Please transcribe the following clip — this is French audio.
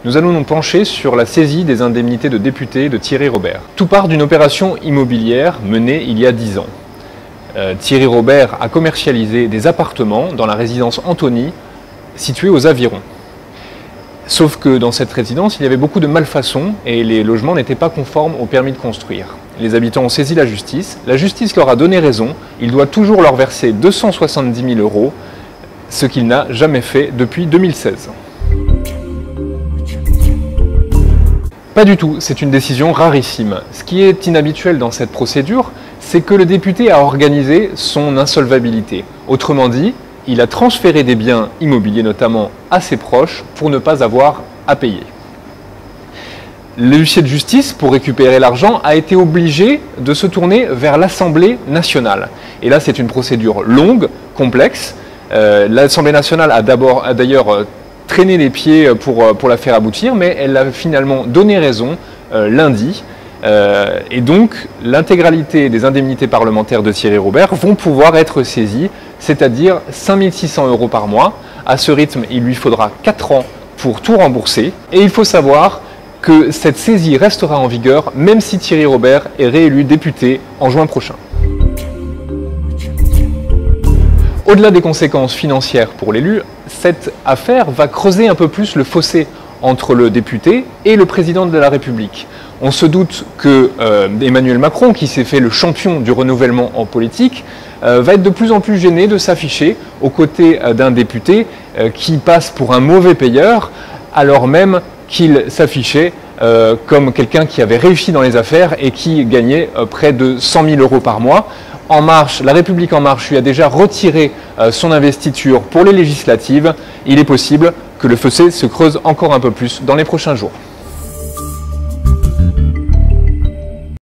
Nous allons nous pencher sur la saisie des indemnités de député de Thierry Robert. Tout part d'une opération immobilière menée il y a 10 ans. Thierry Robert a commercialisé des appartements dans la résidence Antony, située aux Avirons. Sauf que dans cette résidence, il y avait beaucoup de malfaçons et les logements n'étaient pas conformes au permis de construire. Les habitants ont saisi la justice leur a donné raison, il doit toujours leur verser 270 000 €, ce qu'il n'a jamais fait depuis 2016. Pas du tout, c'est une décision rarissime. Ce qui est inhabituel dans cette procédure, c'est que le député a organisé son insolvabilité. Autrement dit, il a transféré des biens immobiliers notamment à ses proches pour ne pas avoir à payer. L'huissier de justice, pour récupérer l'argent, a été obligé de se tourner vers l'Assemblée nationale. Et là, c'est une procédure longue, complexe. L'Assemblée nationale a d'ailleurs traîné les pieds pour la faire aboutir, mais elle a finalement donné raison lundi. Et donc, l'intégralité des indemnités parlementaires de Thierry Robert vont pouvoir être saisies, c'est-à-dire 5 600 € par mois. À ce rythme, il lui faudra 4 ans pour tout rembourser. Et il faut savoir que cette saisie restera en vigueur même si Thierry Robert est réélu député en juin prochain. Au-delà des conséquences financières pour l'élu, cette affaire va creuser un peu plus le fossé entre le député et le président de la République. On se doute que Emmanuel Macron, qui s'est fait le champion du renouvellement en politique, va être de plus en plus gêné de s'afficher aux côtés d'un député qui passe pour un mauvais payeur, alors même qu'il s'affichait comme quelqu'un qui avait réussi dans les affaires et qui gagnait près de 100 000 € par mois. En Marche, la République En Marche lui a déjà retiré son investiture pour les législatives. Il est possible que le fossé se creuse encore un peu plus dans les prochains jours.